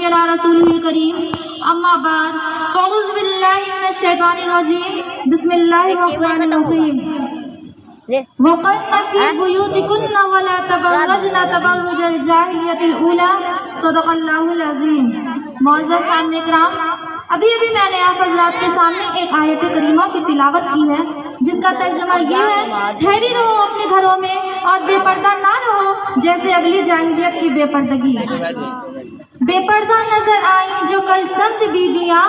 नस्सल्ली अला रसूलिल करीम अम्मा बाद अऊज़ु बिल्लाहि मिनश शैतानिर रजीम बिस्मिल्लाहिर रहमानिर रहीम वक़र्न फी बुयूतिकुन्ना वला तबर्रजना तबर्रुजल जाहिलियतिल ऊला सदक़ल्लाहुल अज़ीम। मुअज़्ज़ज़ सामने इकराम, अभी मैंने आप हज़रात के सामने एक आयत करीमा की तिलावत की है जिसका तर्जुमा ये है, ठहरी रहो अपने घरों में और बेपर्दा ना रहो जैसे अगली जाहिलियत की बेपर्दगी। बेपर्दा नजर आई जो कल चंद बीबियाँ,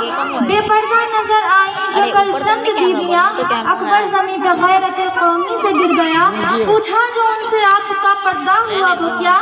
बेपर्दा नजर आई जो कल चंद बीबियाँ, अकबर ज़मीं पे गैरत कौमी से गिर गया। पूछा जो उनसे आपका पर्दा हुआ वो क्या,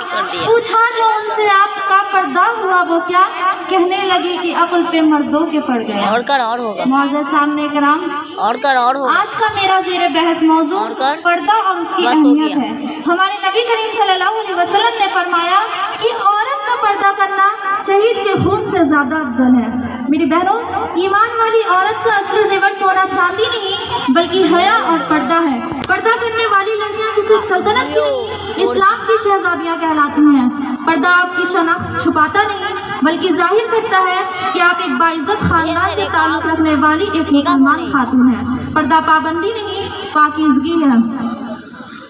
पूछा जो उनसे आपका पर्दा हुआ वो क्या, कहने लगी कि अक्ल पे मर्दों के पड़ गए। और होगा मुअज़्ज़ज़ सामने इकराम, और होगा। आज का मेरा ज़ेरे बहस मौजू पर्दा और उसकी अहमियत है। हमारे नबी करीम सल्लल्लाहु अलैहि वसल्लम ने फरमाया कि औरत का पर्दा करना शहीद के खून से ज्यादा अफजल है। मेरी बहनों, ईमान वाली औरत का असली जेवर सोना चांदी नहीं बल्कि हया और पर्दा है। पर्दा करने वाली लड़कियां किसी सल्तनत की नहीं, इस्लाम की शहजादियां कहलाती हैं। पर्दा आपकी शनाख्त छुपाता नहीं बल्कि जाहिर करता है कि आप एक बाइज्जत खानदान से ताल्लुक रखने वाली एक मुसलमान खातून है। पर्दा पाबंदी नहीं, पाकीज़गी है।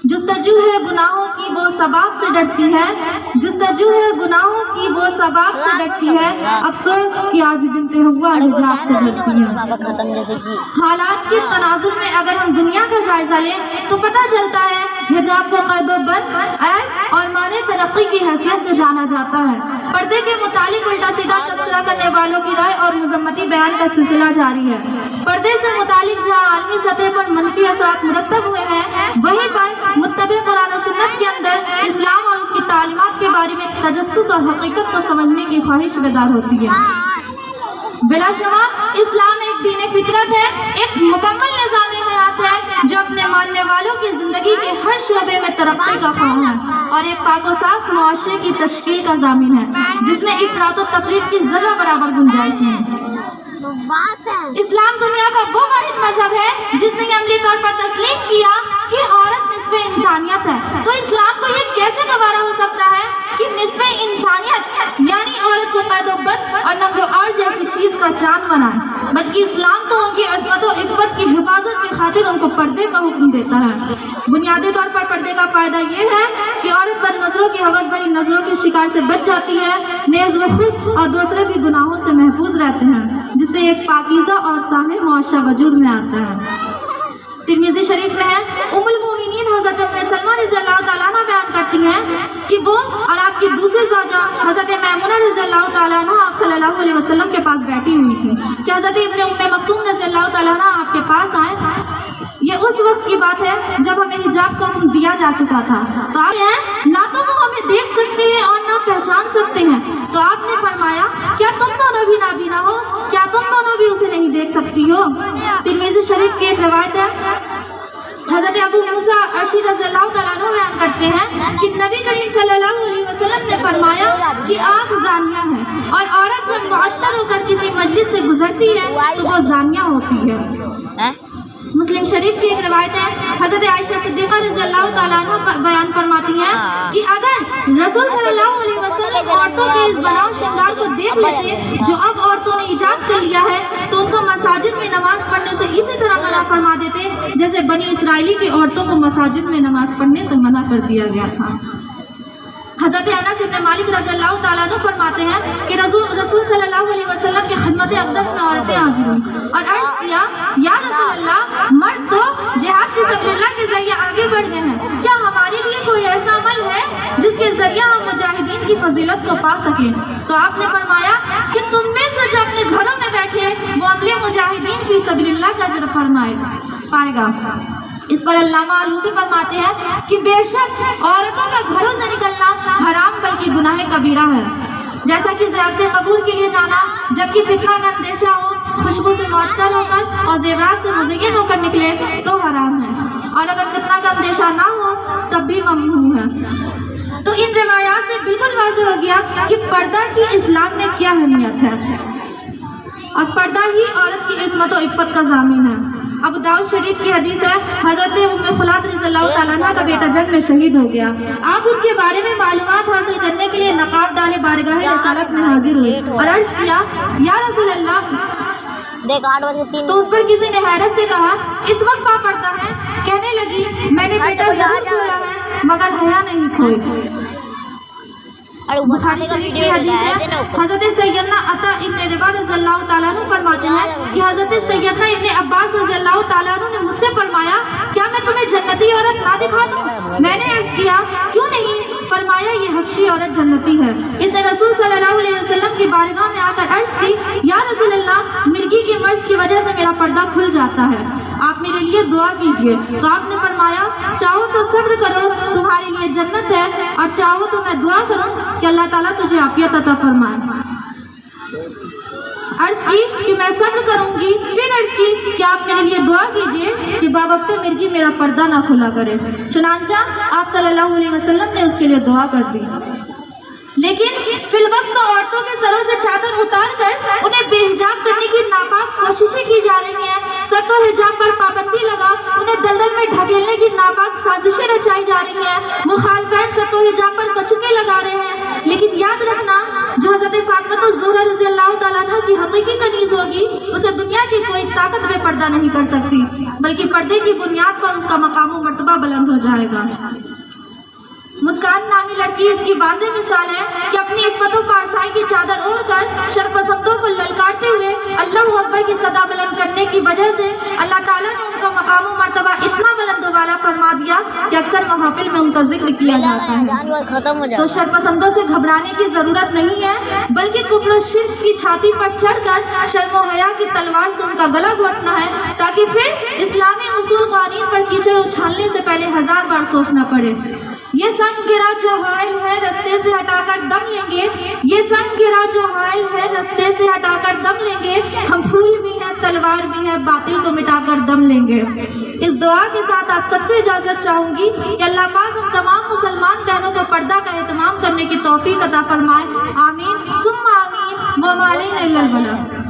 जुस्तजू है गुनाहों की वो सबाब से डरती है, जुस्तजू है गुनाहों की वो सबाब से डरती है। अफसोस कि आज बिनते हुआ हिजाब से डरती है। हालात के तनाजुर में अगर हम दुनिया का जायजा लें तो पता चलता है हिजाब को क़ैदोबद, ऐब और माने तरक्की की हैसियत से जाना जाता है। पर्दे के मुतालिक उल्टा सीधा तबसरा करने वालों की राय और मजम्मती बयान का सिलसिला जारी है। पर्दे से मुतालिक जहाँ आलमी सतह पर मनफी असरात मुरतब हुए हैं, वहीं पर मुत्तबे कुरान और सुन्नत के अंदर इस्लाम और उसकी तालीमात के बारे में तजस्सुस और हकीकत को समझने की ख्वाहिश बेदार होती है। बिलाशुबा इस्लाम एक दीन फितरत है, एक मुकम्मल निज़ाम हयात है जो अपने मानने वालों की जिंदगी के हर शोबे में तरक्की का ख्वाह है और एक पाको साफ मुआशरे की तश्कील का ज़ामिन है जिसमें इफ़रात और तफरीत की ज़रा बराबर गुंजाइश है। इस्लाम दुनिया का वो वाहिद मजहब है जिसने अमली तौर पर तस्लीम किया कि औरत निस्फ़े इंसानियत है। तो इस्लाम को ये कैसे गवारा हो सकता है कि निस्फ़े इंसानियत यानी औरत को क़ैदोबद और नंगो और जैसी चीज का चांद बनाए, बल्कि इस्लाम तो उनकी इस्मत और इफ़्फ़त की हिफाजत की खातिर उनको पर्दे का हुक्म देता है। बुनियादी तौर पर पर्दे का फायदा ये है कि औरत बद नजरों की हवस भरी नजरों के शिकार से बच जाती है, नेज़ व खुद और दूसरे भी गुनाहों से महफूज रहते हैं, जिससे एक पाकीज़ा और साहिह मुआशरा वजूद में आता है। तिरमिज़ी शरीफ में है, उम्मुल मोमिनीन हज़रत उम्मे सलमा रज़ियल्लाहु तआला अन्हा बयान करती हैं कि वो और आपकी दूसरी ज़ौजा हज़रत मैमूना रज़ियल्लाहु तआला अन्हा आप सल्लल्लाहु अलैहि वसल्लम के पास बैठी हुई थी कि हज़रत इब्न उम्मे मक्तूम रज़ियल्लाहु तआला अन्हा आपके पास आए। ये उस वक्त की बात है जब हमें हिजाब का हुक्म दिया जा चुका था। तो आप हैं ना तो वो हमें देख सकते हैं और ना पहचान सकते हैं। तो आपने फरमाया, क्या तुम दोनों भी नाबीना हो, क्या तुम दोनों भी उसे नहीं देख सकती हो। तिरमिज़ी शरीफ की एक रिवायत है, हज़रत अबू मूसा अशरी रज़ियल्लाहु तआला अन्हु बयान करते हैं कि नबी करीम सल्लल्लाहु अलैहि वसल्लम ने फरमाया कि आँख ज़ानिया है और औरत जब मुअत्तर होकर किसी मजलिस से गुजरती है तो वो ज़ानिया होती है। मुस्लिम शरीफ की एक रिवायत है, हज़रत आयशा सिद्दीक़ा रज़ियल्लाहु तआला अन्हा बयान फरमाती हैं कि अगर रसूल सल्लल्लाहु अलैहि वसल्लम औरतों के इस बनाव श्रृंगार को देख लेते जो अब औरतों ने ईजाद कर लिया है तो उनको मसाजिद में नमाज पढ़ने से इसी तरह मना फरमा देते जैसे बनी इसराइली की औरतों को मसाजिद में नमाज पढ़ने से मना कर दिया गया था। हज़रत अनस इब्न मालिक रज़ियल्लाहु तआला अन्हु फरमाते हैं कि रसूल सल्लल्लाहु अलैहि वसल्लम की खिदमत अक़दस में औरतें हाजिर हुई और अर्ज़ किया, या रसूल अल्लाह, मर्द तो जिहाद फी सबिलिल्लाह के जरिए आगे बढ़ गए हैं, क्या हमारे लिए कोई ऐसा अमल है जिसके जरिए हम मुजाहिदीन की फजीलत को पा सकें। तो आपने फरमाया कि तुम में से जो अपने घरों में बैठे वो अमले मुजाहिदीन फी सबिलिल्लाह का अजर पाएगा। इस पर अल्लामा आलूसी फरमाते हैं कि बेशक औरतों का घरों से निकलना हराम बल्कि गुनाह कबीरा है, जैसा कि ज़ियारत कबूर के लिए जाना जबकि फितना का अंदेशा हो, खुशबू से मुअत्तर होकर और ज़ेवरात से मुज़य्यन होकर निकले तो हराम है, और अगर फितना का अंदेशा ना हो तब भी ममनू है। तो इन रिवायात से बिल्कुल वाज़ेह हो गया कि पर्दा की इस्लाम में क्या अहमियत है और पर्दा ही औरत की इस्मत और इफ़्फ़त का ज़ामिन है। ابو داؤد شریف کی حدیث ہے، حضرت ام خلاد رضی اللہ تعالیٰ عنہ کا بیٹا جنگ میں شہید ہو گیا. آپ ان کے بارے میں معلومات حاصل کرنے کے لیے نقاب ڈالے بارگاہ رسالت میں حاضر ہوئے اور عرض کیا یا رسول اللہ. تو اس پر کسی نے حیرت سے کہا اس وقت پا پڑتا ہے؟ کہنے لگی میں نے بیٹا ضرور کھویا ہے مگر حیا نہیں کھوئی. بخاری شریف کی حدیث ہے، حضرت سیدنا عطا ابن ربا رضی اللہ تعالیٰ عنہ فرماتے ہیں کہ حضرت سیدنا ابن عباس رضی اللہ تعالیٰ عنہ نے مجھ سے فرمایا کیا میں تمہیں جنتی عورت نہ دکھا دوں؟ میں نے عرض کیا کیوں نہیں؟ فرمایا یہ حبشی عورت جنتی ہے. اس نے رسول صلی اللہ علیہ وسلم کی بارگاہ میں آ کر عرض کی یا رسول اللہ مرغی کے مرض کی وجہ سے میرا پردہ کھل جاتا ہے، آپ میرے لیے دعا کیجیے. تو آپ نے فرمایا چاہو تو صبر کرو تمہارے لیے جنت ہے اور چاہو تو میں دعا کروں کہ اللہ تعالیٰ تجھے عافیت عطا فرمائے. عرض کی کہ میں صبر کروں گی. پھر عرض کی کہ آپ میرے لیے دعا کیجیے کہ باوقت مرغی میرا پردہ نہ کھلا کرے. چنانچہ آپ صلی اللہ علیہ وسلم نے اس کے لیے دعا کر دی. لیکن فی الوقت عورتوں کے سروں سے چادر اتار کر انہیں بے حجاب کرنے کی ناپاک کوششیں کی جا رہی ہیں. سر و حجاب پر پابندی لگا انہیں دلدل میں ڈھکیلنے کی ناپاک سازشیں رچائی جا رہی ہیں. مخالفین سر و حجاب پر کچنے لگا رہے ہیں. لیکن یاد رکھنا جو حضرت فاطمہ الزہرا رضی اللہ تعالیٰ عنہ کی حقیقی کنیز ہوگی اسے دنیا کی کوئی طاقت بے پردہ نہیں کر سکتی، بلکہ پردے کی بنیاد پر اس کا مقام و مرتبہ بلند ہو جائے گا. مسکان نامی لڑکی اس کی واضح مثال ہے کہ اپنی عفت و پارسائی کی چادر اوڑھ کر شرپسندوں کو للکارتے ہوئے اللہ اکبر کی صدا بلند کرنے کی وجہ سے اللہ تعالیٰ نے ان کا مقام و مرتبہ اتنا بلند والا فرما دیا کہ اکثر محافل میں ان کا ذکر کیا جاتا ہے. تو شرپسندوں سے گھبرانے کی ضرورت نہیں ہے، بلکہ کفر و شرک کی چھاتی پر چڑھ کر شرم و حیا کی تلوار سے ان کا گلا گھونٹنا ہے تاکہ پھر اسلامی اصول قوانین پر کیچڑ اچھالنے سے پہلے 1000 بار سوچنا پڑے. یہ سنگ گرا جو حائل ہے رستے سے ہٹا کر دم لیں گے، یہ سنگ گرا جو حائل ہے رستے سے ہٹا کر دم لیں گے، ہم پھول بھی ہیں تلوار بھی ہے باطل کو مٹا کر دم لیں گے. اس دعا کے ساتھ آپ سب سے اجازت چاہوں گی کہ اللہ پاک ہم تمام مسلمان بہنوں کو پردہ کا اہتمام کرنے کی توفیق عطا فرمائے. آمین ثم آمین. وما علینا الا البلاغ.